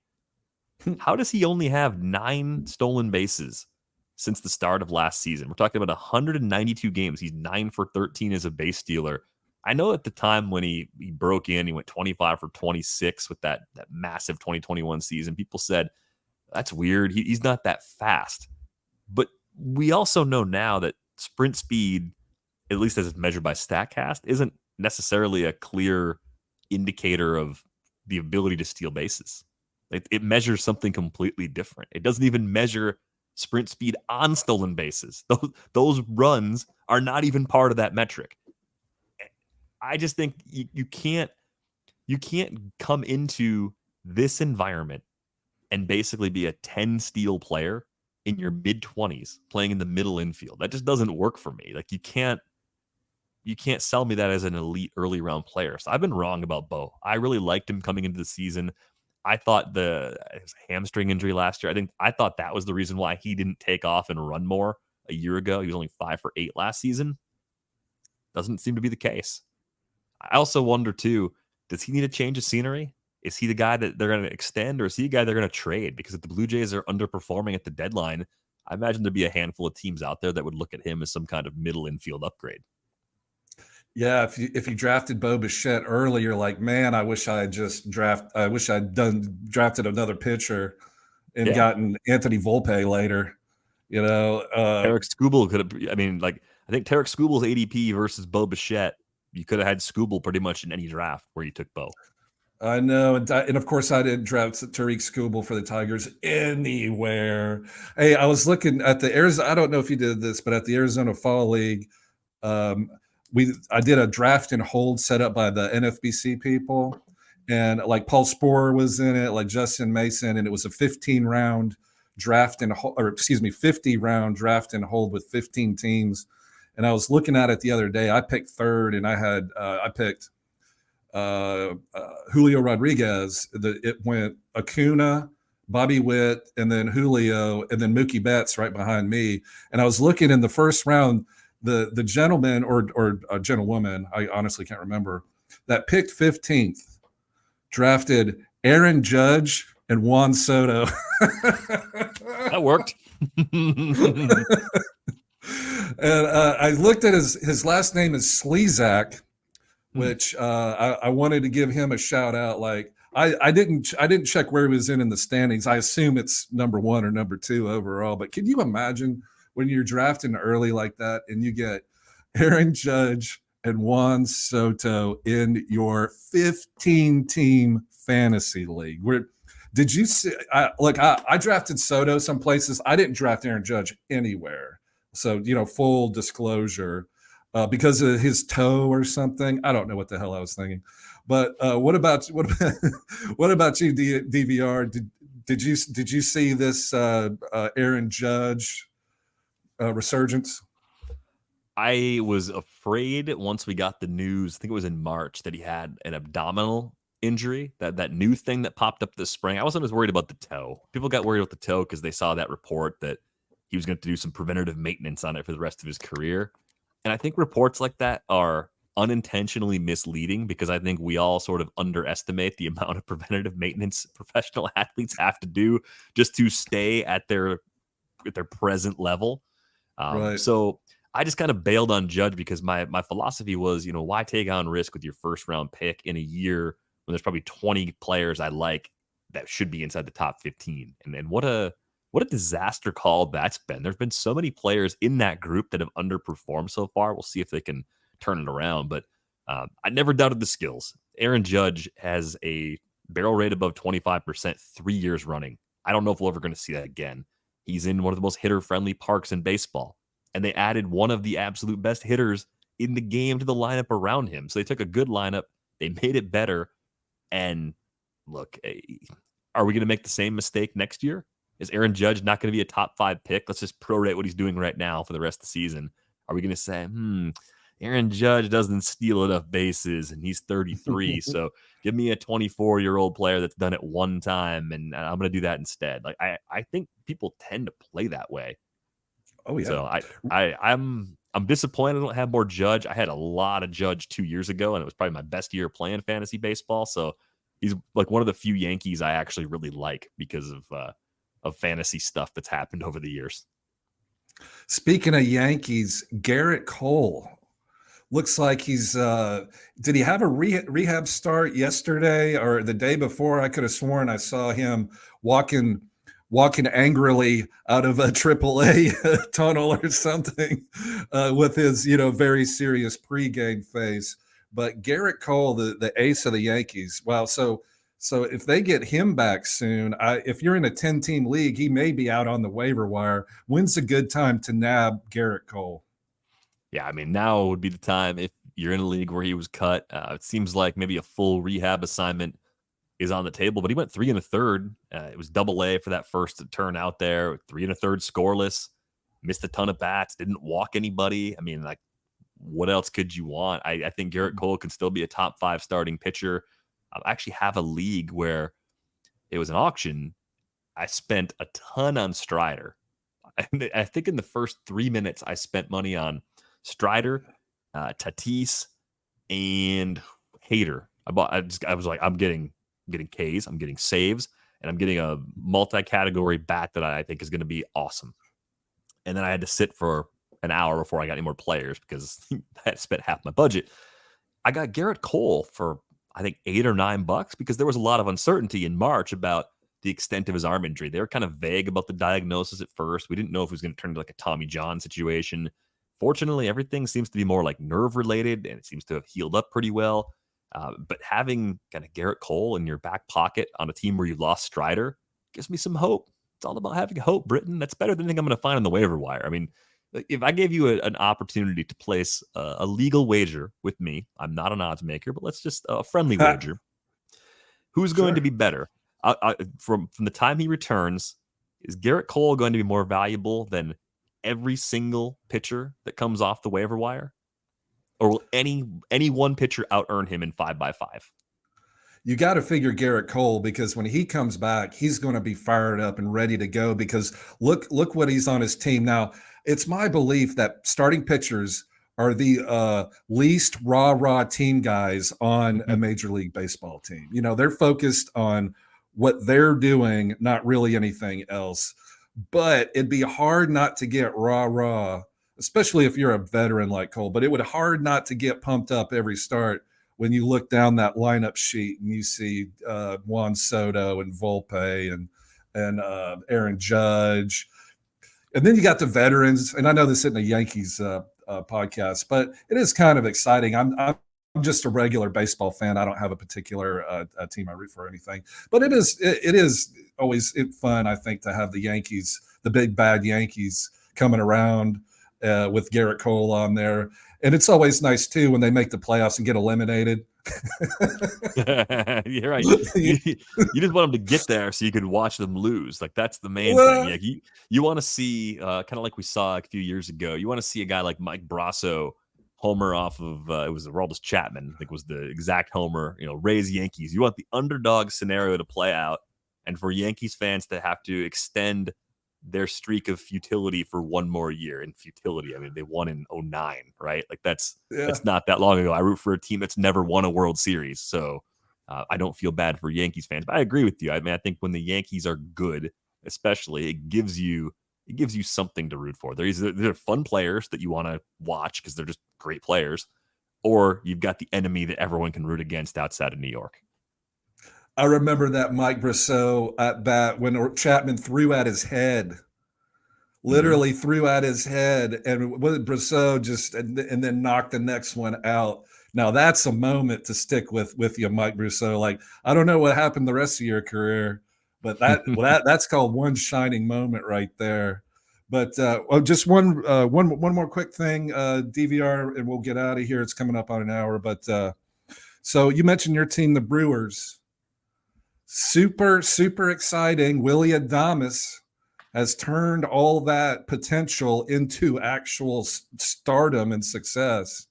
how does he only have 9 stolen bases since the start of last season? We're talking about 192 games. He's 9 for 13 as a base stealer. I know at the time when he broke in, he went 25 for 26 with that massive 2021 season. People said, that's weird. He's not that fast. But we also know now that sprint speed, at least as it's measured by StatCast, isn't necessarily a clear indicator of the ability to steal bases. It measures something completely different. It doesn't even measure sprint speed on stolen bases. Those runs are not even part of that metric. I just think you can't come into this environment and basically be a 10 steal player in your mid-20s playing in the middle infield. That just doesn't work for me. Like you can't sell me that as an elite early round player. So I've been wrong about Bo. I really liked him coming into the season. I thought it was a hamstring injury last year. I thought that was the reason why he didn't take off and run more a year ago. He was only 5 for 8 last season. Doesn't seem to be the case. I also wonder too, does he need a change of scenery? Is he the guy that they're going to extend, or is he the guy they're going to trade? Because if the Blue Jays are underperforming at the deadline, I imagine there'd be a handful of teams out there that would look at him as some kind of middle infield upgrade. Yeah, if you drafted Bo Bichette early, you're like, man, I wish I'd drafted another pitcher and gotten Anthony Volpe later. Tarek Skubal could have. I think Tarek Skubal's ADP versus Bo Bichette, you could have had Skubal pretty much in any draft where you took Bo. I know, and of course I didn't draft Tariq Skubal for the Tigers anywhere. Hey, I was looking at the Arizona. I don't know if you did this, but at the Arizona Fall League, I did a draft and hold set up by the NFBC people, and like Paul Sporer was in it, like Justin Mason, and it was a 15-round draft and 50-round draft and hold with 15 teams. And I was looking at it the other day. I picked third, and I picked Julio Rodriguez. It went Acuna, Bobby Witt, and then Julio, and then Mookie Betts right behind me. And I was looking in the first round. The gentleman or a gentlewoman, I honestly can't remember, that picked 15th, drafted Aaron Judge and Juan Soto. That worked. And I looked at his last name is Slezak, which I wanted to give him a shout out. Like I didn't check where he was in the standings. I assume it's number 1 or number 2 overall. But can you imagine when you're drafting early like that and you get Aaron Judge and Juan Soto in your 15-team fantasy league. Did you see? I drafted Soto some places. I didn't draft Aaron Judge anywhere. So, full disclosure, because of his toe or something. I don't know what the hell I was thinking. But what about you, DVR? Did you see this Aaron Judge resurgence? I was afraid once we got the news, I think it was in March, that he had an abdominal injury, that new thing that popped up this spring. I wasn't as worried about the toe. People got worried about the toe because they saw that report that he was going to do some preventative maintenance on it for the rest of his career. And I think reports like that are unintentionally misleading because I think we all sort of underestimate the amount of preventative maintenance professional athletes have to do just to stay at their present level. Right. So I just kind of bailed on Judge because my philosophy was, why take on risk with your first round pick in a year when there's probably 20 players I like that should be inside the top 15. And what a disaster call that's been. There's been so many players in that group that have underperformed so far. We'll see if they can turn it around. But I never doubted the skills. Aaron Judge has a barrel rate above 25% 3 years running. I don't know if we're ever going to see that again. He's in one of the most hitter-friendly parks in baseball. And they added one of the absolute best hitters in the game to the lineup around him. So they took a good lineup. They made it better. And look, are we going to make the same mistake next year? Is Aaron Judge not going to be a top 5 pick? Let's just prorate what he's doing right now for the rest of the season. Are we going to say, Aaron Judge doesn't steal enough bases and he's 33. So give me a 24-year-old player that's done it one time and I'm going to do that instead. Like I think people tend to play that way. Oh yeah. So I'm disappointed I don't have more Judge. I had a lot of Judge 2 years ago, and it was probably my best year playing fantasy baseball. So he's like one of the few Yankees I actually really like because of fantasy stuff that's happened over the years. Speaking of Yankees, Gerrit Cole looks like he's did he have a rehab start yesterday or the day before? I could have sworn I saw him walking angrily out of a AAA tunnel or something with his very serious pregame face. But Gerrit Cole, the ace of the Yankees, wow. So if they get him back soon, if you're in a 10-team league, he may be out on the waiver wire. When's a good time to nab Gerrit Cole? Yeah, I mean, now would be the time if you're in a league where he was cut. It seems like maybe a full rehab assignment is on the table, but he went 3 1/3. It was AA for that first turn out there, 3 1/3 scoreless, missed a ton of bats, didn't walk anybody. I mean, like, what else could you want? I think Gerrit Cole can still be a top 5 starting pitcher. I actually have a league where it was an auction. I spent a ton on Strider. I think in the first 3 minutes, I spent money on Strider, Tatis, and Hader. I was like, I'm getting Ks, I'm getting saves, and I'm getting a multi-category bat that I think is going to be awesome. And then I had to sit for an hour before I got any more players because I had spent half my budget. I got Gerrit Cole for I think $8 or $9 because there was a lot of uncertainty in March about the extent of his arm injury. They were kind of vague about the diagnosis at first. We didn't know if it was going to turn into like a Tommy John situation. Fortunately, everything seems to be more like nerve related and it seems to have healed up pretty well. But having kind of Gerrit Cole in your back pocket on a team where you lost Strider gives me some hope. It's all about having hope, Britton. That's better than anything I'm going to find on the waiver wire. I mean, if I gave you an opportunity to place a legal wager with me, I'm not an odds maker, but let's just a friendly wager. Who's going to be better? From the time he returns, is Gerrit Cole going to be more valuable than every single pitcher that comes off the waiver wire? Or will any one pitcher out-earn him in 5x5? You got to figure Gerrit Cole because when he comes back, he's going to be fired up and ready to go because look what he's on his team. Now, it's my belief that starting pitchers are the least rah-rah team guys on a Major League Baseball team. They're focused on what they're doing, not really anything else. But it'd be hard not to get rah-rah, especially if you're a veteran like Cole. But it would hard not to get pumped up every start when you look down that lineup sheet and you see Juan Soto and Volpe and Aaron Judge. And then you got the veterans, and I know this isn't a Yankees podcast, but it is kind of exciting. I'm just a regular baseball fan. I don't have a particular team I root for or anything, but it is always fun, I think, to have the Yankees, the big bad Yankees, coming around with Gerrit Cole on there. And it's always nice too when they make the playoffs and get eliminated. You're right. You just want them to get there so you can watch them lose. Like, that's the main thing. Yeah, you want to see kind of like we saw a few years ago. You want to see a guy like Mike Brasso homer off of it was the Aroldis Chapman. I think was the exact homer. Rays Yankees. You want the underdog scenario to play out, and for Yankees fans to have to extend their streak of futility for one more year. In futility, I mean, they won in 2009, right? Like, that's not that long ago. I root for a team that's never won a World Series, so I don't feel bad for Yankees fans. But I agree with you. I mean, I think when the Yankees are good, especially, it gives you something to root for. They're fun players that you want to watch because they're just great players, or you've got the enemy that everyone can root against outside of New York. I remember that Mike Brasso at bat when Chapman threw at his head, literally threw at his head, and Brasso just and then knocked the next one out. Now that's a moment to stick with you, Mike Brasso. Like, I don't know what happened the rest of your career, but that's called one shining moment right there. But just one more quick thing, DVR, and we'll get out of here. It's coming up on an hour. But so you mentioned your team, the Brewers. Super, super exciting. Willy Adames has turned all that potential into actual stardom and success.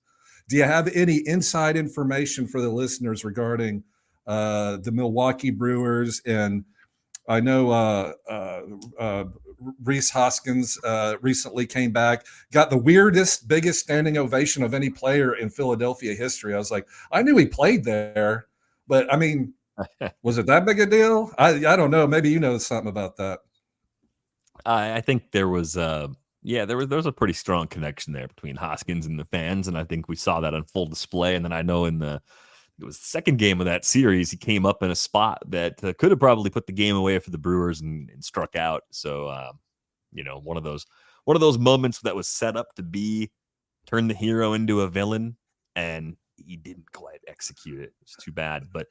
Do you have any inside information for the listeners regarding the Milwaukee Brewers? And I know Rhys Hoskins recently came back, got the weirdest, biggest standing ovation of any player in Philadelphia history. I was like, I knew he played there, but I mean, was it that big a deal? I don't know. Maybe you know something about that. I think there was there was a pretty strong connection there between Hoskins and the fans, and I think we saw that on full display. And then I know it was the second game of that series, he came up in a spot that could have probably put the game away for the Brewers and struck out. So one of those moments that was set up to turn the hero into a villain, and he didn't quite execute it. It's too bad, but.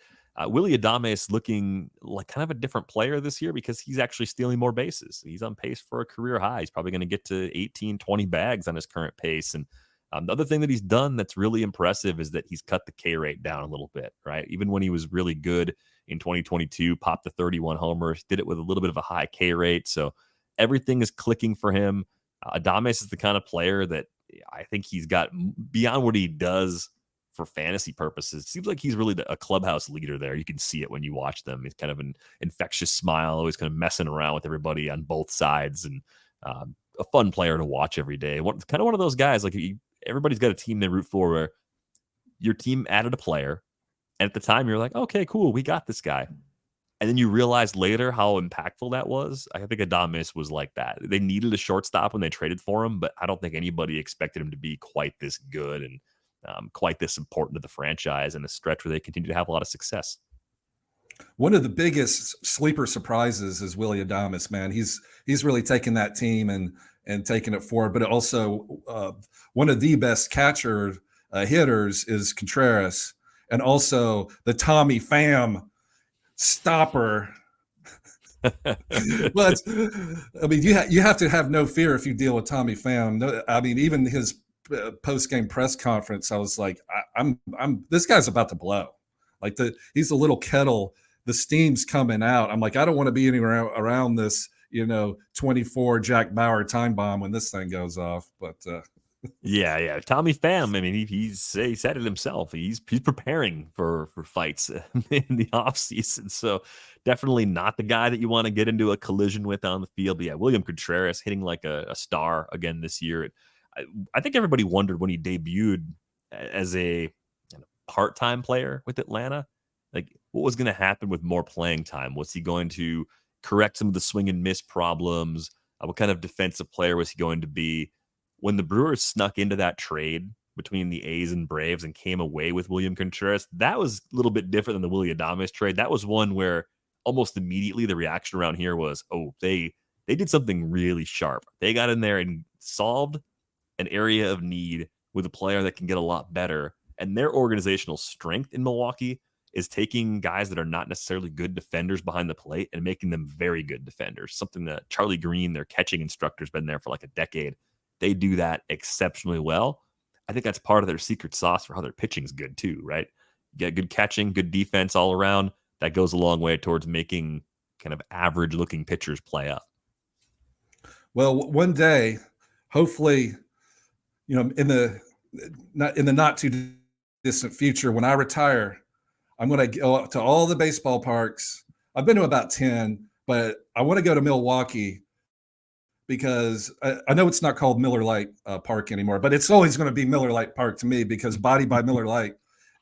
Willy Adames looking like kind of a different player this year because he's actually stealing more bases. He's on pace for a career high. He's probably going to get to 18, 20 bags on his current pace. And the other thing that he's done that's really impressive is that he's cut the K rate down a little bit, right? Even when he was really good in 2022, popped the 31 homers, did it with a little bit of a high K rate. So everything is clicking for him. Adames is the kind of player that I think he's got beyond what he does for fantasy purposes. It seems like he's really a clubhouse leader there. You can see it when you watch them. He's kind of an infectious smile, always kind of messing around with everybody on both sides, and a fun player to watch every day. Kind of one of those guys, like everybody's got a team they root for where your team added a player, and at the time you're like, okay, cool, we got this guy. And then you realize later how impactful that was. I think Adames was like that. They needed a shortstop when they traded for him, but I don't think anybody expected him to be quite this good and quite this important to the franchise in a stretch where they continue to have a lot of success. One of the biggest sleeper surprises is Willy Adames, man. He's really taken that team and taken it forward. But also one of the best catcher hitters is Contreras, and also the Tommy Pham stopper. But I mean, you have to have no fear if you deal with Tommy Pham. No, I mean, even his post-game press conference, I was like, I'm this guy's about to blow. Like he's a little kettle, the steam's coming out. I'm like, I don't want to be anywhere around this 24 Jack Bauer time bomb when this thing goes off. But yeah, Tommy Pham, I mean, he said it himself. He's preparing for fights in the offseason. So definitely not the guy that you want to get into a collision with on the field. But yeah, William Contreras hitting like a star again this year. I think everybody wondered when he debuted as a part-time player with Atlanta, like what was going to happen with more playing time. Was he going to correct some of the swing and miss problems? What kind of defensive player was he going to be? When the Brewers snuck into that trade between the A's and Braves and came away with William Contreras, that was a little bit different than the Willy Adames trade. That was one where almost immediately the reaction around here was, oh, they They did something really sharp. They got in there and solved an area of need with a player that can get a lot better. And their organizational strength in Milwaukee is taking guys that are not necessarily good defenders behind the plate and making them very good defenders. Something that Charlie Green, their catching instructor, has been there for like a decade. They do that exceptionally well. I think that's part of their secret sauce for how their pitching's good too, right? You get good catching, good defense all around. That goes a long way towards making kind of average looking pitchers play up. Well, one day, hopefully, in the not too distant future, when I retire, I'm going to go to all the baseball parks. I've been to about 10, but I want to go to Milwaukee because I know it's not called Miller Lite Park anymore, but it's always going to be Miller Lite Park to me because body by Miller Lite.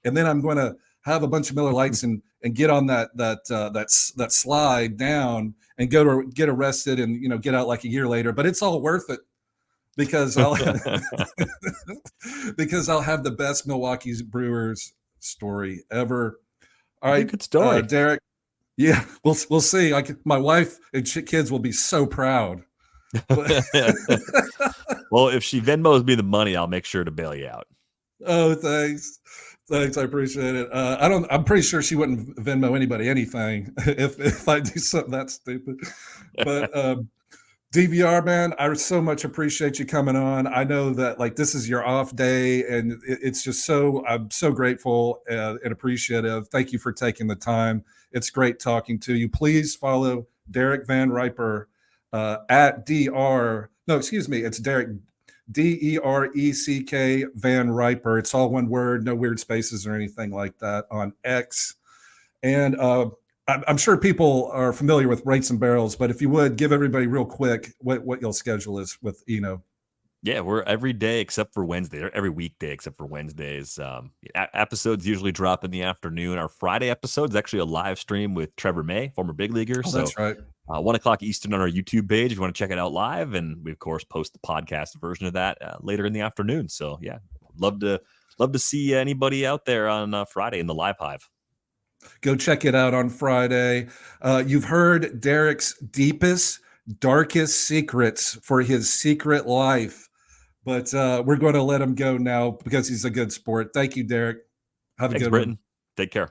And then I'm going to have a bunch of Miller Lights and get on that slide down and go to get arrested and get out like a year later. But it's all worth it because I'll because I'll have the best Milwaukee Brewers story ever. All right, good story, Derek. Yeah, we'll see. My wife and kids will be so proud. Well, if she Venmos me the money, I'll make sure to bail you out. Oh, thanks. I appreciate it. I'm pretty sure she wouldn't Venmo anybody anything if I do something that stupid. But DVR, man, I so much appreciate you coming on. I know that this is your off day, and it's just I'm so grateful and appreciative. Thank you for taking the time. It's great talking to you. Please follow Derek VanRiper at DR. No, excuse me. It's Derek DERECK VanRiper. It's all one word, no weird spaces or anything like that on X. And I'm sure people are familiar with Rates and Barrels, but if you would give everybody real quick what your schedule is with Eno. Yeah, we're every day except for Wednesday, or every weekday except for Wednesdays. Episodes usually drop in the afternoon. Our Friday episode is actually a live stream with Trevor May, former big leaguer. Oh, so that's right. 1 o'clock Eastern on our YouTube page if you want to check it out live. And we, of course, post the podcast version of that later in the afternoon. So, yeah, love to see anybody out there on Friday in the Live Hive. Go check it out on Friday. You've heard Derek's deepest, darkest secrets for his secret life. But we're going to let him go now because he's a good sport. Thank you, Derek. Have a good one. Thanks, Britton. Take care.